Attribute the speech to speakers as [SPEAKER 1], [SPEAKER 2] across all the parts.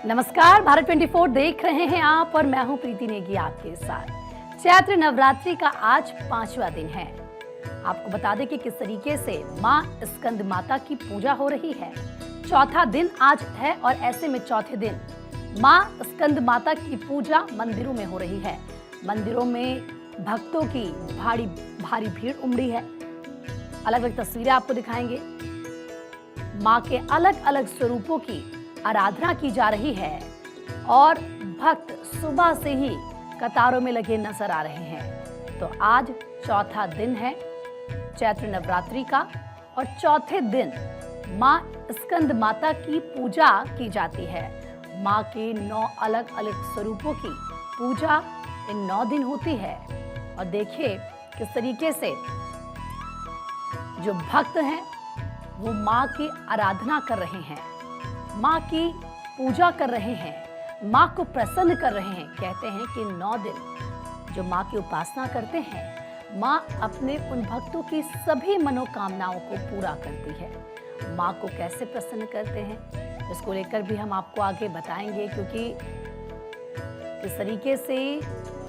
[SPEAKER 1] नमस्कार, भारत 24 देख रहे हैं आप और मैं हूं प्रीति नेगी आपके साथ। चैत्र नवरात्रि का आज 5वां दिन है। आपको बता दें कि किस तरीके से मां स्कंद माता की पूजा हो रही है। चौथा दिन आज है और ऐसे में चौथे दिन मां स्कंद माता की पूजा मंदिरों में हो रही है। मंदिरों में भक्तों की भारी भीड़ उमड़ी है। अलग अलग तस्वीरें आपको दिखाएंगे। मां के अलग अलग स्वरूपों की आराधना की जा रही है और भक्त सुबह से ही कतारों में लगे नजर आ रहे हैं। तो आज चौथा दिन है चैत्र नवरात्रि का और चौथे दिन मां स्कंद माता की पूजा की जाती है। मां के 9 अलग अलग स्वरूपों की पूजा इन 9 दिन होती है। और देखिए किस तरीके से जो भक्त हैं वो मां की आराधना कर रहे हैं, मां की पूजा कर रहे हैं, मां को प्रसन्न कर रहे हैं। कहते हैं कि 9 दिन जो मां की उपासना करते हैं, मां अपने उन भक्तों की सभी मनोकामनाओं को पूरा करती है। मां को कैसे प्रसन्न करते हैं इसको लेकर भी हम आपको आगे बताएंगे, क्योंकि इस तरीके से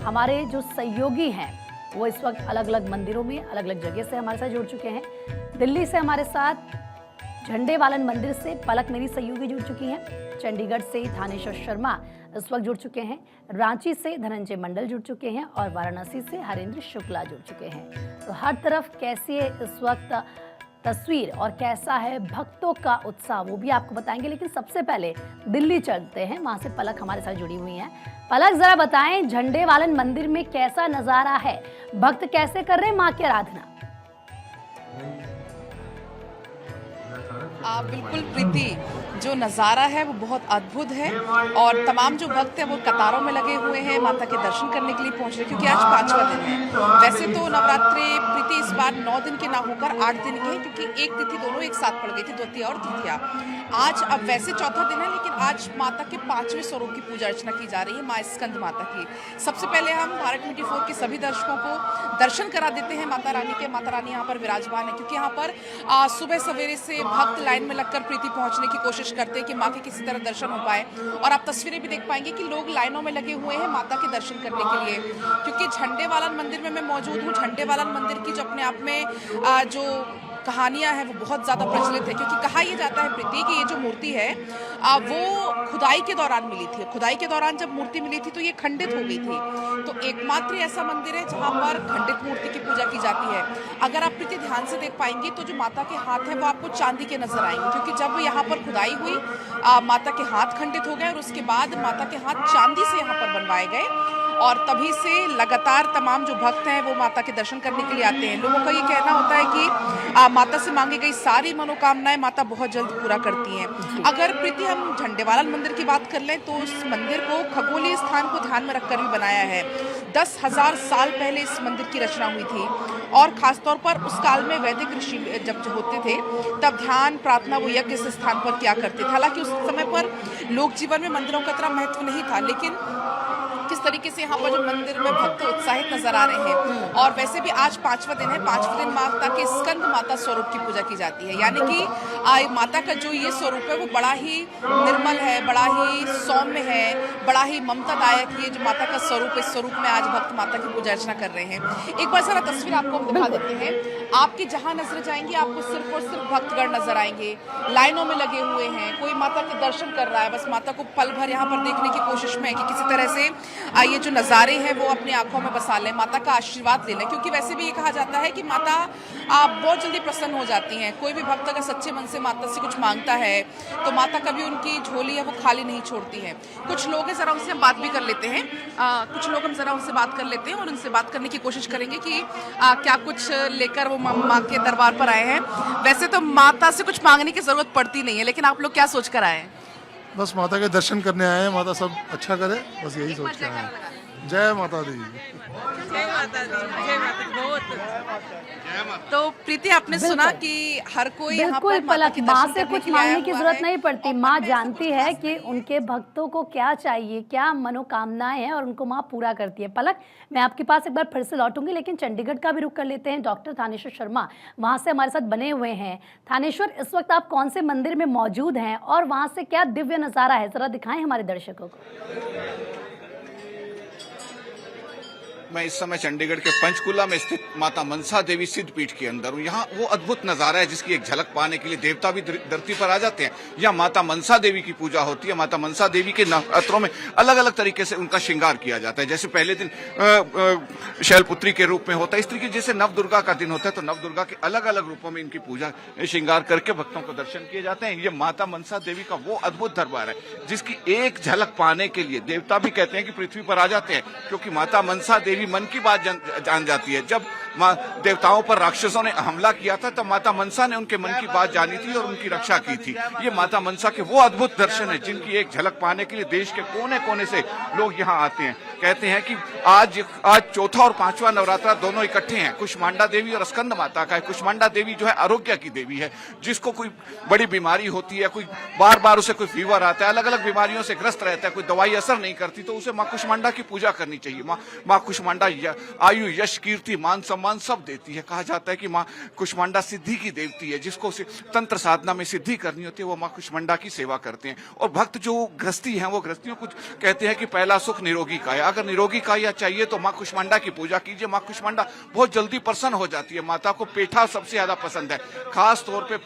[SPEAKER 1] हमारे जो सहयोगी हैं वो इस वक्त अलग अलग मंदिरों में अलग अलग जगह से हमारे साथ जुड़ चुके हैं। दिल्ली से हमारे साथ झंडे वालन मंदिर से पलक मेरी सहयोगी जुड़ चुकी हैं। चंडीगढ़ से थानेश्वर शर्मा इस वक्त जुड़ चुके हैं। रांची से धनंजय मंडल जुड़ चुके हैं और वाराणसी से हरेंद्र शुक्ला जुड़ चुके हैं। तो हर तरफ कैसी है इस वक्त तस्वीर और कैसा है भक्तों का उत्साह वो भी आपको बताएंगे। लेकिन सबसे पहले दिल्ली चलते हैं, वहां से पलक हमारे साथ जुड़ी हुई हैं। पलक, जरा बताएं झंडे वालन मंदिर में कैसा नजारा है, भक्त कैसे कर रहे हैं मां की आराधना?
[SPEAKER 2] बिल्कुल प्रीति, जो नज़ारा है वो बहुत अद्भुत है और तमाम जो भक्त हैं वो कतारों में लगे हुए हैं माता के दर्शन करने के लिए पहुंच रहे हैं, क्योंकि आज 5वां दिन है। वैसे तो नवरात्रि प्रीति इस बार 9 दिन के ना होकर 8 दिन के हैं, क्योंकि एक तिथि दोनों एक साथ पड़ गई थी, द्वितीया और तृतीया। आज अब वैसे चौथा दिन है, लेकिन आज माता के 5वें स्वरूप की पूजा अर्चना की जा रही है, माँ स्कंद माता की। सबसे पहले हम भारत 24 के सभी दर्शकों को दर्शन करा देते हैं माता रानी के। माता रानी यहाँ पर विराजमान है, क्योंकि यहाँ पर सुबह सवेरे से भक्त लाइन में लगकर प्रीति पहुंचने की कोशिश करते हैं कि मां के किसी तरह दर्शन हो पाए। और आप तस्वीरें भी देख पाएंगे कि लोग लाइनों में लगे हुए हैं माता के दर्शन करने के लिए, क्योंकि झंडे वालन मंदिर में मैं मौजूद हूँ। झंडे वालन मंदिर की जो अपने आप में जो कहानियां हैं वो बहुत ज़्यादा प्रचलित है, क्योंकि कहा यह जाता है प्रीति कि ये जो मूर्ति है वो खुदाई के दौरान मिली थी। खुदाई के दौरान जब मूर्ति मिली थी तो ये खंडित हो गई थी। तो एकमात्र ऐसा मंदिर है जहां पर खंडित मूर्ति की पूजा की जाती है। अगर आप प्रीति ध्यान से देख पाएंगे तो जो माता के हाथ है वो आपको चांदी के नजर आएंगे, क्योंकि जब यहाँ पर खुदाई हुई माता के हाथ खंडित हो गए और उसके बाद माता के हाथ चांदी से यहाँ पर बनवाए गए। और तभी से लगातार तमाम जो भक्त हैं वो माता के दर्शन करने के लिए आते हैं। लोगों का ये कहना होता है कि माता से मांगी गई सारी मनोकामनाएं माता बहुत जल्द पूरा करती हैं। अगर प्रीति हम झंडे वालन मंदिर की बात कर लें तो उस मंदिर को खगोलीय स्थान को ध्यान में रखकर भी बनाया है। 10,000 साल पहले इस मंदिर की रचना हुई थी और खासतौर पर उस काल में वैदिक ऋषि जब होते थे तब ध्यान प्रार्थना वो यज्ञ इस स्थान पर किया करते थे। हालांकि उस समय पर लोक जीवन में मंदिरों का इतना महत्व नहीं था, लेकिन किस तरीके से यहाँ पर जो मंदिर में भक्त उत्साहित नजर आ रहे हैं। और वैसे भी आज 5वां दिन है। 5वें दिन माता के स्कंद माता स्वरूप की पूजा की जाती है, यानी कि माता का जो ये स्वरूप है वो बड़ा ही निर्मल है, बड़ा ही सौम्य है, बड़ा ही ममतादायक। ये जो माता का स्वरूप है, इस स्वरूप में आज भक्त माता की पूजा अर्चना कर रहे हैं। एक बार जरा तस्वीर आपको हम दिखा देते हैं। आपकी जहाँ नजर जाएंगी आपको सिर्फ और सिर्फ भक्तगण नजर आएंगे, लाइनों में लगे हुए हैं। कोई माता के दर्शन कर रहा है, बस माता को पल भर यहाँ पर देखने की कोशिश में है कि किसी तरह से ये जो नज़ारे हैं वो अपनी आंखों में बसा लें, माता का आशीर्वाद ले लें। क्योंकि वैसे भी ये कहा जाता है कि माता बहुत जल्दी प्रसन्न हो जाती हैं। कोई भी भक्त अगर सच्चे मन से माता से कुछ मांगता है तो माता कभी उनकी झोली है वो खाली नहीं छोड़ती है। कुछ लोग हैं, ज़रा उनसे हम बात भी कर लेते हैं। कुछ लोग हम ज़रा उनसे बात कर लेते हैं और उनसे बात करने की कोशिश करेंगे कि क्या कुछ लेकर वो माँ के दरबार पर आए हैं। वैसे तो माता से कुछ मांगने की ज़रूरत पड़ती नहीं है, लेकिन आप लोग क्या सोच कर आए हैं?
[SPEAKER 3] बस माता के दर्शन करने आए हैं, माता सब अच्छा करे, बस यही सोच कर आए हैं। जय माता दी।
[SPEAKER 2] जय माता दी, जय माता दी। बहुत तो प्रीति, आपने सुना कि हर कोई यहाँ पर
[SPEAKER 1] बिल्कुल
[SPEAKER 2] माता
[SPEAKER 1] पलक,
[SPEAKER 2] के
[SPEAKER 1] माँ
[SPEAKER 2] दर्शन
[SPEAKER 1] से
[SPEAKER 2] करने
[SPEAKER 1] कुछ
[SPEAKER 2] के लिए आया
[SPEAKER 1] मांगने की
[SPEAKER 2] हुआ
[SPEAKER 1] जरूरत
[SPEAKER 2] है
[SPEAKER 1] नहीं पड़ती।
[SPEAKER 2] और
[SPEAKER 1] माँ
[SPEAKER 2] मन में
[SPEAKER 1] जानती
[SPEAKER 2] सब
[SPEAKER 1] है
[SPEAKER 2] कुछ
[SPEAKER 1] कि उनके भक्तों को क्या चाहिए, क्या मनोकामनाएं हैं, और उनको माँ पूरा करती है। पलक, मैं आपके पास एक बार फिर से लौटूंगी, लेकिन चंडीगढ़ का भी रुख कर लेते हैं। डॉक्टर थानेश्वर शर्मा वहां से हमारे साथ बने हुए हैं। थानेश्वर, इस वक्त आप कौन से मंदिर में मौजूद हैं और वहां से क्या दिव्य नजारा है, जरा दिखाएं हमारे दर्शकों को।
[SPEAKER 4] मैं इस समय चंडीगढ़ के पंचकुला में स्थित माता मनसा देवी सिद्ध पीठ के अंदर हूँ। यहाँ वो अद्भुत नजारा है जिसकी एक झलक पाने के लिए देवता भी धरती पर आ जाते हैं। यहाँ माता मनसा देवी की पूजा होती है। माता मनसा देवी के नवरात्रों में अलग अलग तरीके से उनका श्रृंगार किया जाता है। जैसे पहले दिन शैलपुत्री के रूप में होता है, इस तरीके जैसे नव दुर्गा का दिन होता है तो नव दुर्गा के अलग अलग रूपों में इनकी पूजा श्रृंगार करके भक्तों को दर्शन किए जाते हैं। ये माता मनसा देवी का वो अद्भुत दरबार है जिसकी एक झलक पाने के लिए देवता भी कहते हैं कि पृथ्वी पर आ जाते हैं, क्योंकि माता मनसा देवी मन की बात जान जाती है। जब देवताओं पर राक्षसों ने हमला किया था तब माता मनसा ने उनके मन की बात जानी थी और उनकी रक्षा की थी। ये माता मनसा के वो अद्भुत दर्शन है जिनकी एक झलक पाने के लिए देश के कोने कोने से लोग यहाँ आते हैं। कहते हैं कि आज चौथा और पांचवा नवरात्रा दोनों इकट्ठे हैं। कुष्मांडा देवी और स्कंद माता का है। कुष्मांडा देवी जो है आरोग्य की देवी है, जिसको कोई बड़ी बीमारी होती है, कोई बार बार उसे कोई फीवर आता है, अलग अलग बीमारियों से ग्रस्त रहता है, कोई दवाई असर नहीं करती, तो उसे माँ कुष्मांडा की पूजा करनी चाहिए। माँ कुष्मांडा आयु, यश, कीर्ति, मान सम्मान सब देती है। कहा जाता है कि माँ कुष्मांडा सिद्धि की देवती है। जिसको तंत्र साधना में सिद्धि करनी होती है वो माँ कुष्मांडा की सेवा करते हैं। और भक्त जो गृहस्थी हैं वो गृहस्थियों को कहते हैं कि पहला सुख निरोगी काया। अगर निरोगी काया चाहिए तो माँ कुष्मांडा की पूजा कीजिए। माँ कुष्मांडा बहुत जल्दी प्रसन्न हो जाती है। माता को पेठा सबसे ज्यादा पसंद है, खास तौर पे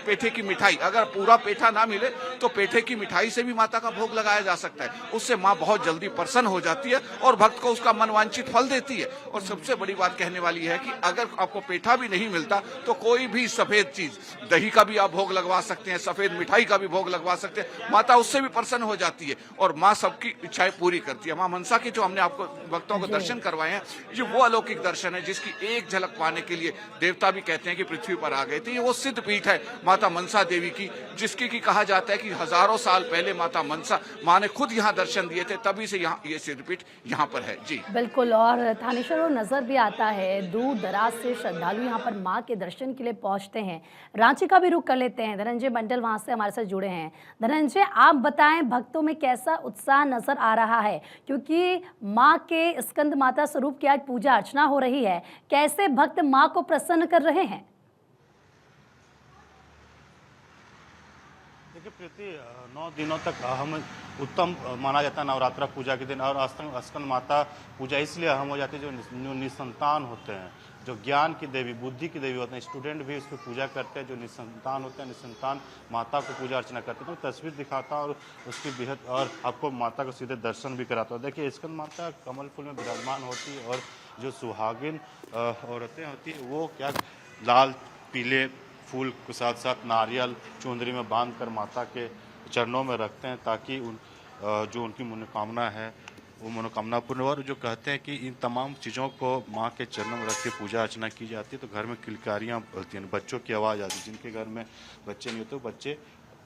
[SPEAKER 4] पेठे की मिठाई। अगर पूरा पेठा ना मिले तो पेठे की मिठाई से भी माता का भोग लगाया जा सकता है। उससे माँ बहुत जल्दी प्रसन्न हो जाती है और भक्त को उसका मनवांछित फल देती है। और सबसे बड़ी बात कहने वाली है कि अगर आपको पेठा भी नहीं मिलता तो कोई भी सफेद चीज, दही का भी आप भोग लगवा सकते हैं, सफेद मिठाई का भी भोग लगवा सकते हैं। माता उससे भी प्रसन्न हो जाती है और माँ सबकी इच्छाएं पूरी करती है। माँ मनसा के जो हमने आपको भक्तों को दर्शन करवाए हैं, ये वो अलौकिक दर्शन है जिसकी एक झलक पाने के लिए देवता भी कहते हैं कि पृथ्वी पर आ गए थे। ये वो सिद्ध पीठ है माता मनसा देवी की, जिसकी की कहा जाता है कि हजारों साल पहले माता मनसा माँ ने खुद यहाँ दर्शन दिए थे, तभी से यहाँ ये सिद्ध पीठ यहाँ पर है। जी
[SPEAKER 1] बिल्कुल, और थानेश्वर वो नजर भी आता है, दूर दराज से श्रद्धालु यहाँ पर माँ के दर्शन के लिए पहुँचते हैं। रांची का भी रुख कर लेते हैं। धनंजय मंडल वहाँ से हमारे साथ जुड़े हैं। धनंजय, आप बताएं भक्तों में कैसा उत्साह नजर आ रहा है, क्योंकि माँ के स्कंद माता स्वरूप की आज पूजा अर्चना हो रही है। कैसे भक्त माँ को प्रसन्न कर रहे हैं?
[SPEAKER 5] देखिए प्रीति, 9 दिनों तक अहम उत्तम माना जाता है नवरात्रा पूजा के दिन। और स्कंद माता पूजा इसलिए अहम हो जाती है जो निसंतान होते हैं, जो ज्ञान की देवी, बुद्धि की देवी होते हैं। स्टूडेंट भी उसकी पूजा करते हैं। जो निसंतान होते हैं, निसंतान माता को पूजा अर्चना करते हैं। तो तस्वीर दिखाता और उसकी बेहद, और आपको माता को सीधे दर्शन भी कराता हूँ। देखिए स्कंद माता कमल फूल में विराजमान होती है और जो सुहागिन औरतें होती है वो क्या लाल पीले फूल के साथ साथ नारियल चुंदरी में बांधकर माता के चरणों में रखते हैं, ताकि जो उनकी मनोकामना है वो मनोकामना पूर्ण हो। और जो कहते हैं कि इन तमाम चीज़ों को माँ के चरणों में रख के पूजा अर्चना की जाती है तो घर में किलकारियाँ होती हैं, बच्चों की आवाज़ आती है। जिनके घर में बच्चे नहीं होते बच्चे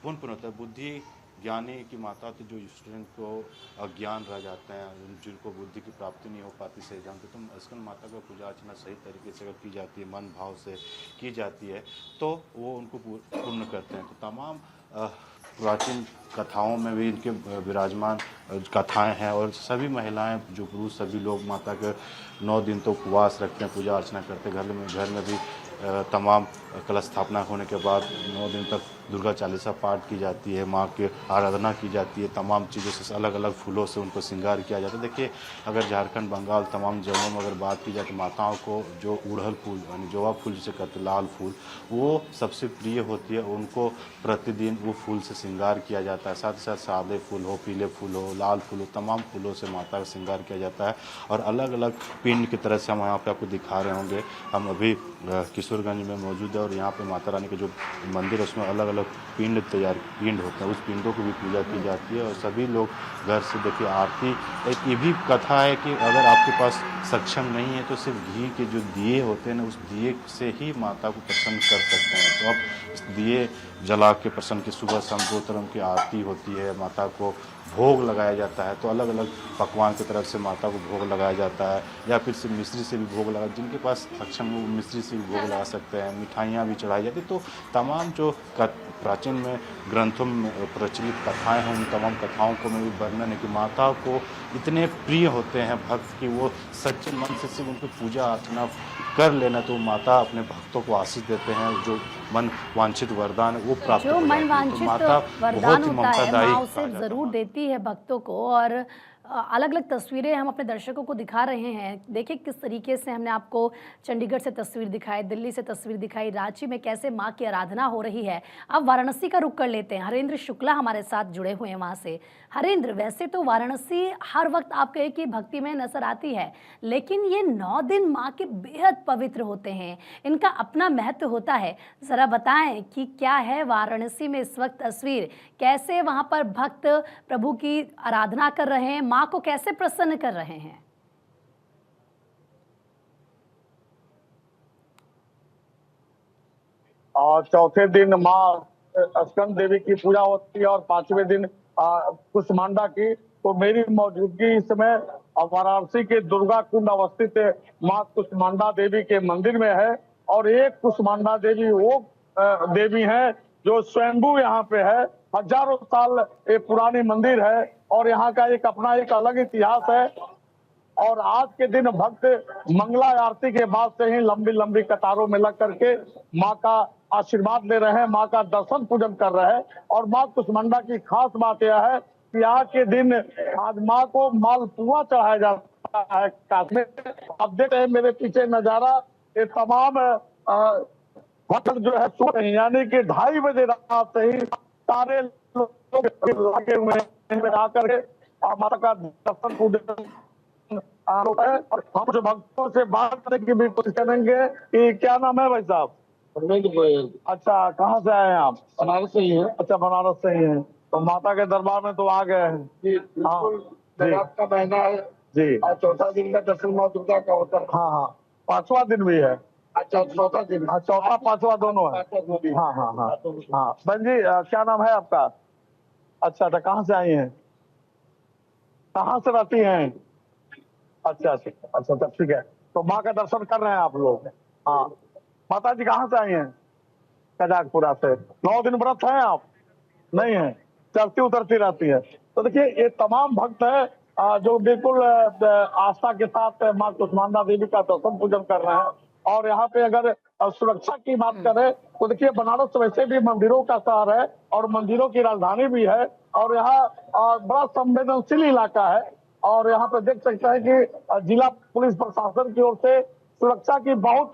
[SPEAKER 5] पूर्ण होता है। बुद्धि ज्ञानी की माता थी, जो स्टूडेंट को अज्ञान रह जाते हैं, जिनको बुद्धि की प्राप्ति नहीं हो पाती सही ढंग से, तो स्कंद माता का पूजा अर्चना सही तरीके से अगर की जाती है, मन भाव से की जाती है, तो वो उनको पूर्ण करते हैं। तो तमाम प्राचीन कथाओं में भी इनके विराजमान कथाएं हैं और सभी महिलाएं, जो पुरुष, सभी लोग माता के 9 दिन तो उपवास रखते हैं, पूजा अर्चना करते हैं। घर में भी तमाम कलश स्थापना होने के बाद 9 दिन तक दुर्गा चालीसा पाठ की जाती है, माँ की आराधना की जाती है। तमाम चीज़ों से अलग अलग फूलों से उनको श्रृंगार किया जाता है। देखिए अगर झारखंड, बंगाल, तमाम जगहों में अगर बात की जाए तो माताओं को जो उड़हल फूल यानी जोवा फूल जिसे कहते हैं, लाल फूल, वो सबसे प्रिय होती है। उनको प्रतिदिन वो फूल से श्रृंगार किया जाता है। साथ ही साथ सादे फूल हो, पीले फूल हो, लाल फूल हो, तमाम फूलों से माता का श्रृंगार किया जाता है। और अलग अलग पिंड की तरह से हम यहाँ पे आपको दिखा रहे होंगे। हम अभी किशोरगंज में मौजूद है और यहाँ पे माता रानी के जो मंदिर है उसमें अलग अलग पिंड होते हैं। उस पिंडों की भी पूजा की जाती है और सभी लोग घर से देखिए आरती। एक ये भी कथा है कि अगर आपके पास सक्षम नहीं है तो सिर्फ घी के जो दिए होते हैं ना, उस दिए से ही माता को प्रसन्न कर सकते हैं। तो अब इस दिए जला के प्रसन्न की सुबह शाम 2 टाइम की आरती होती है, माता को भोग लगाया जाता है, तो अलग अलग पकवान की तरफ से माता को भोग लगाया जाता है, या फिर से मिश्री से भी भोग लगा, जिनके पास सक्षम वो मिश्री से भी भोग लगा सकते हैं। मिठाइयाँ भी चढ़ाई जाती। तो तमाम जो प्राचीन में ग्रंथों में प्रचलित कथाएं हैं, उन तमाम कथाओं को में भी वर्णन है कि माता को इतने प्रिय होते हैं भक्त कि वो सच्चे मन से सिर्फ उनकी पूजा अर्चना कर लेना तो माता अपने भक्तों को आशीष देते हैं। जो मन वांछित वरदान है वो प्राप्त
[SPEAKER 1] जो
[SPEAKER 5] हो
[SPEAKER 1] मन
[SPEAKER 5] जाते हैं। तो
[SPEAKER 1] वांछित
[SPEAKER 5] माता
[SPEAKER 1] वरदान
[SPEAKER 5] बहुत ही
[SPEAKER 1] होता है
[SPEAKER 5] ममतादायी
[SPEAKER 1] माँ उसे
[SPEAKER 5] कहा जाता
[SPEAKER 1] जरूर
[SPEAKER 5] है।
[SPEAKER 1] देती है भक्तों को। और अलग अलग तस्वीरें हम अपने दर्शकों को दिखा रहे हैं। देखिए किस तरीके से हमने आपको चंडीगढ़ से तस्वीर दिखाई, दिल्ली से तस्वीर दिखाई, रांची में कैसे माँ की आराधना हो रही है। अब वाराणसी का रुख कर लेते हैं। हरेंद्र शुक्ला हमारे साथ जुड़े हुए हैं वहाँ से। हरेंद्र, वैसे तो वाराणसी हर वक्त आप कहे कि भक्ति में नजर आती है, लेकिन ये 9 दिन माँ के बेहद पवित्र होते हैं, इनका अपना महत्व होता है। जरा बताएं कि क्या है वाराणसी में इस वक्त तस्वीर, कैसे वहाँ पर भक्त प्रभु की आराधना कर रहे हैं, माँ को कैसे प्रसन्न कर रहे हैं।
[SPEAKER 3] और चौथे दिन माँ स्कंद देवी की पूजा होती है और 5वें दिन कुष्मांडा की। तो मेरी मौजूदगी इस समय वाराणसी के दुर्गा कुंड अवस्थित माँ कुष्मांडा देवी के मंदिर में है। और एक कुष्मांडा देवी वो देवी है जो स्वयंभू यहाँ पे है। हजारों साल ये पुरानी मंदिर है और यहाँ का एक अपना एक अलग इतिहास है। और आज के दिन भक्त मंगला आरती के बाद से ही लंबी लंबी कतारों में लग करके माँ का आशीर्वाद ले रहे हैं, माँ का दर्शन पूजन कर रहे हैं। और माँ कुष्मांडा की खास बात यह है कि आज के दिन आज माँ को मालपुआ चढ़ाया जाता है काश में। आप देख रहे हैं मेरे पीछे नजारा, ये तमाम भक्त जो है सो रहे हैं, यानी कि 2:30 बजे रात से ही सारे लोग लगे हुए हैं आकर माता का दर्शन पूजन है। और हम जो भक्तों से बात करने की भी कोशिश करेंगे कि क्या नाम है भाई साहब? अच्छा, कहाँ से आए हैं आप?
[SPEAKER 6] बनारस से ही है।
[SPEAKER 3] अच्छा, बनारस से ही हैं। तो माता के दरबार में तो आ गए हैं
[SPEAKER 6] जी, बिल्कुल। नवरात्र का महीना है
[SPEAKER 3] जी।
[SPEAKER 6] और चौथा दिन का दर्शन माँ दुर्गा का होता है।
[SPEAKER 3] हाँ हाँ, 5वां दिन भी है।
[SPEAKER 6] अच्छा, चौथा दिन।
[SPEAKER 3] हाँ, चौथा 5वां दोनों है। हाँ हाँ हाँ हाँ। बहन जी क्या नाम है आपका? अच्छा अच्छा, कहाँ से आई हैं? कहाँ से रहती हैं? अच्छा अच्छा अच्छा, तब ठीक है। तो माँ का दर्शन कर रहे हैं आप लोग? हाँ। माता जी कहाँ से आई हैं? कजाकपुरा से। 9 दिन व्रत हैं आप? नहीं है, चलती उतरती रहती है। तो देखिए ये तमाम भक्त है जो बिल्कुल आस्था के साथ माँ कुष्मांडा देवी का दर्शन पूजन कर रहे हैं। और यहाँ पे अगर सुरक्षा की बात करें तो देखिए बनारस वैसे भी मंदिरों का शहर है और मंदिरों की राजधानी भी है। और यहाँ बड़ा संवेदनशील इलाका है। और यहाँ पे देख सकते हैं कि जिला पुलिस प्रशासन की ओर से सुरक्षा की बहुत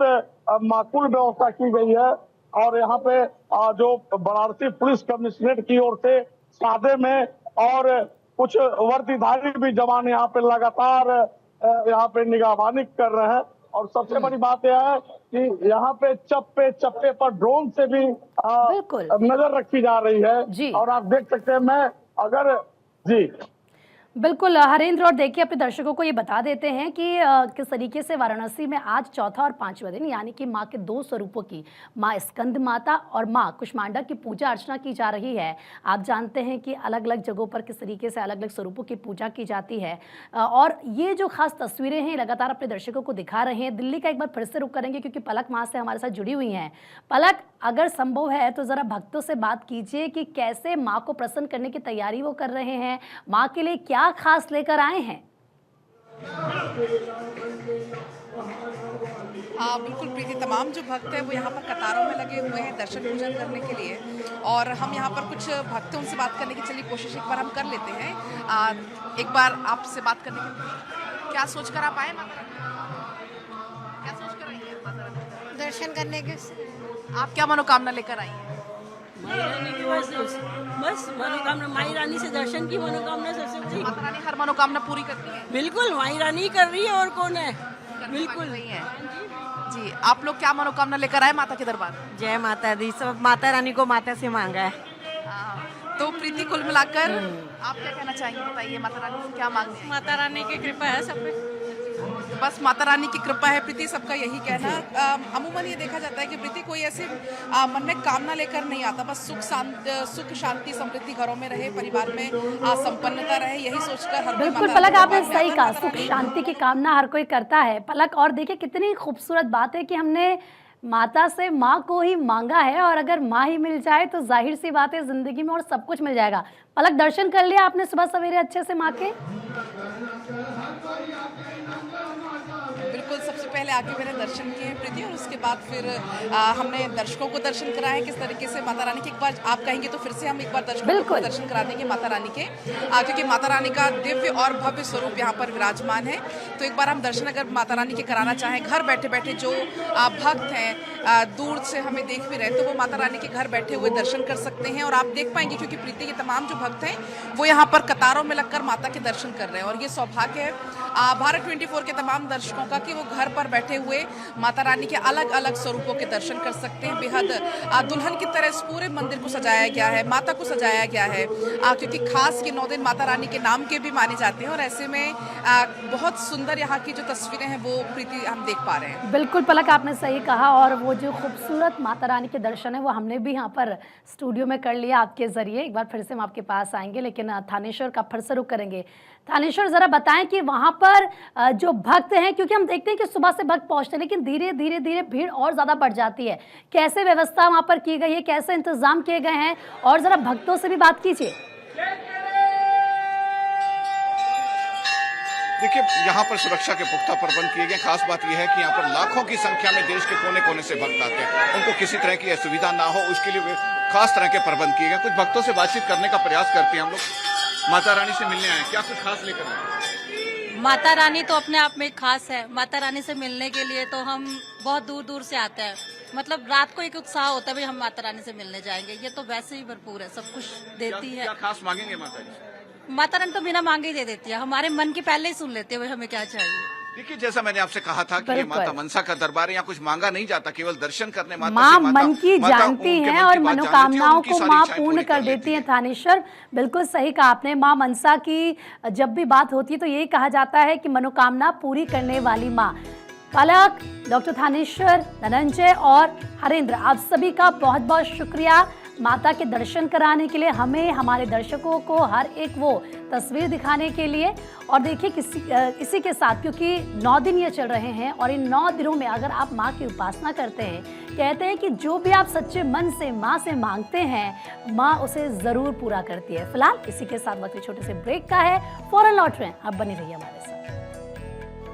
[SPEAKER 3] माकूल व्यवस्था की गई है। और यहाँ पे जो बनारसी पुलिस कमिश्नरेट की ओर से सादे में और कुछ वर्दीधारी भी जवान यहाँ पे लगातार यहाँ पे निगरानी कर रहे हैं। और सबसे बड़ी बात यह है कि यहाँ पे चप्पे चप्पे पर ड्रोन से भी नजर रखी जा रही है। और आप देख सकते हैं, मैं अगर जी
[SPEAKER 1] बिल्कुल हरेंद्र, और देखिए अपने दर्शकों को ये बता देते हैं कि किस तरीके से वाराणसी में आज चौथा और 5वां दिन यानी कि माँ के 2 स्वरूपों की, माँ स्कंद माता और माँ कुष्मांडा की पूजा अर्चना की जा रही है। आप जानते हैं कि अलग अलग जगहों पर किस तरीके से अलग अलग स्वरूपों की पूजा की जाती है। और ये जो खास तस्वीरें हैं लगातार अपने दर्शकों को दिखा रहे हैं। दिल्ली का एक बार फिर से रुख करेंगे क्योंकि पलक माँ से हमारे साथ जुड़ी हुई हैं। पलक, अगर संभव है तो ज़रा भक्तों से बात कीजिए कि कैसे माँ को प्रसन्न करने की तैयारी वो कर रहे हैं, माँ के लिए क्या खास लेकर आए हैं।
[SPEAKER 2] बिल्कुल प्रीति, तमाम जो भक्त हैं वो यहाँ पर कतारों में लगे हुए हैं दर्शन पूजन करने के लिए। और हम यहाँ पर कुछ भक्तों से बात करने की चलिए कोशिश एक बार हम कर लेते हैं। एक बार आपसे बात करने की, क्या सोचकर आप आए माता रानी? क्या सोचकर आई हैं माता रानी?
[SPEAKER 7] दर्शन करने के।
[SPEAKER 2] आप क्या मनोकामना लेकर आई हैं?
[SPEAKER 7] माई रानी की बस मनोकामना, माई रानी से दर्शन की मनोकामना सबसे बड़ी।
[SPEAKER 2] माता रानी हर मनोकामना पूरी करती है?
[SPEAKER 7] बिल्कुल, माई रानी ही कर रही है, और कौन है। बिल्कुल
[SPEAKER 2] नहीं है जी। आप लोग क्या मनोकामना लेकर आए माता के दरबार?
[SPEAKER 7] जय माता दी, सब माता रानी को माता से मांगा है।
[SPEAKER 2] तो प्रीति, कुल मिलाकर आप क्या कहना चाहेंगे, बताइए माता रानी को क्या मांगते हैं?
[SPEAKER 7] माता रानी की कृपा है सब पे।
[SPEAKER 2] बस माता रानी की कृपा है प्रीति, सबका यही कहना। अमूमन ये देखा जाता है कि प्रीति कोई ऐसे मन में कामना लेकर नहीं आता, बस सुख शांति समृद्धि घरों में रहे, परिवार में संपन्नता रहे, यही सोचकर हर कोई
[SPEAKER 1] बिल्कुल
[SPEAKER 2] माता
[SPEAKER 1] पलक,
[SPEAKER 2] रानी
[SPEAKER 1] आपने
[SPEAKER 2] के दरबार
[SPEAKER 1] सही
[SPEAKER 2] में
[SPEAKER 1] कहा,
[SPEAKER 2] आता है।
[SPEAKER 1] सुख शांति की कामना हर कोई करता है पलक। और देखिए कितनी खूबसूरत बात है कि हमने माता से माँ को ही मांगा है, और अगर माँ ही मिल जाए तो जाहिर सी बात है जिंदगी में और सब कुछ मिल जाएगा। पलक, दर्शन कर लिया आपने सुबह सवेरे अच्छे से माँ के?
[SPEAKER 2] बिल्कुल, सबसे पहले आके मैंने दर्शन किए हैं प्रीति, और उसके बाद फिर हमने दर्शकों को दर्शन कराए किस तरीके से माता रानी के। एक बार आप कहेंगे तो फिर से हम एक बार दर्शकों को दर्शन करा देंगे माता रानी के, क्योंकि माता रानी का दिव्य और भव्य स्वरूप यहाँ पर विराजमान है। तो एक बार हम दर्शन अगर माता रानी के कराना चाहें, घर बैठे बैठे जो भक्त हैं दूर से हमें देख भी रहे, तो वो माता रानी के घर बैठे हुए दर्शन कर सकते हैं। और आप देख पाएंगे क्योंकि प्रीति के तमाम जो भक्त हैं वो यहाँ पर कतारों में लगकर माता के दर्शन कर रहे हैं, और ये सौभाग्य है भारत 24 के तमाम दर्शकों का कि वो घर पर बैठे हुए माता रानी के अलग अलग स्वरूपों के दर्शन कर सकते हैं। बेहद दुल्हन की तरह इस पूरे मंदिर को सजाया गया है, माता को सजाया गया है, क्योंकि खास के 9 दिन माता रानी के नाम के भी माने जाते हैं। और ऐसे में बहुत सुंदर यहाँ की जो तस्वीरें हैं वो प्रीति हम देख पा रहे हैं।
[SPEAKER 1] बिल्कुल पलक, आपने सही कहा, और वो जो खूबसूरत माता रानी के दर्शन है वो हमने भी यहाँ पर स्टूडियो में कर लिया आपके जरिए। एक बार फिर से हम आपके पास आएंगे, लेकिन थानेश्वर का फिर से रुख करेंगे। थानेश्वर, जरा बताएं कि वहाँ पर जो भक्त हैं, क्योंकि हम देखते हैं कि सुबह से भक्त पहुँचते हैं लेकिन धीरे धीरे धीरे भीड़ और ज़्यादा बढ़ जाती है, कैसे व्यवस्था वहाँ पर की गई है, कैसे इंतजाम किए गए हैं, और ज़रा भक्तों से भी बात कीजिए।
[SPEAKER 4] देखिए, यहाँ पर सुरक्षा के पुख्ता प्रबंध किए गए। खास बात यह है कि यहाँ पर लाखों की संख्या में देश के कोने कोने से भक्त आते हैं, उनको किसी तरह की असुविधा ना हो उसके लिए खास तरह के प्रबंध किए गए। कुछ भक्तों से बातचीत करने का प्रयास करते हैं हम लोग। माता रानी से मिलने आए, क्या कुछ खास लेकर आए?
[SPEAKER 8] माता रानी तो अपने आप में खास है। माता रानी से मिलने के लिए तो हम बहुत दूर दूर से आते हैं, मतलब रात को एक उत्साह होता है भाई हम माता रानी से मिलने जाएंगे। ये तो वैसे ही भरपूर है, सब कुछ देती है।
[SPEAKER 4] क्या खास मांगेंगे माता जी?
[SPEAKER 8] माता रानी तो बिना मांगे ही दे देती है, हमारे मन की पहले ही सुन लेते हैं भाई हमें क्या चाहिए।
[SPEAKER 4] देखिए, जैसा मैंने आपसे कहा था कि ये माता मनसा का दरबार है, यहाँ कुछ मांगा नहीं जाता, केवल दर्शन करने
[SPEAKER 1] माँ मन की जानती हैं और मनोकामनाओं को माँ पूर्ण कर देती हैं। थानेश्वर, बिल्कुल सही कहा आपने। माँ मनसा की जब भी बात होती है तो यही कहा जाता है कि मनोकामना पूरी करने वाली माँ। पलक, डॉक्टर थानेश्वर, धनंजय और हरेंद्र, आप सभी का बहुत बहुत शुक्रिया माता के दर्शन कराने के लिए, हमें हमारे दर्शकों को हर एक वो तस्वीर दिखाने के लिए। और देखिए इसी के साथ, क्योंकि 9 दिन ये चल रहे हैं और इन 9 दिनों में अगर आप माँ की उपासना करते हैं, कहते हैं कि जो भी आप सच्चे मन से माँ से मांगते हैं माँ उसे ज़रूर पूरा करती है। फिलहाल इसी के साथ वक्त छोटे से ब्रेक का है, फौरन लौट रहे हैं, आप बने रहिए हमारे साथ।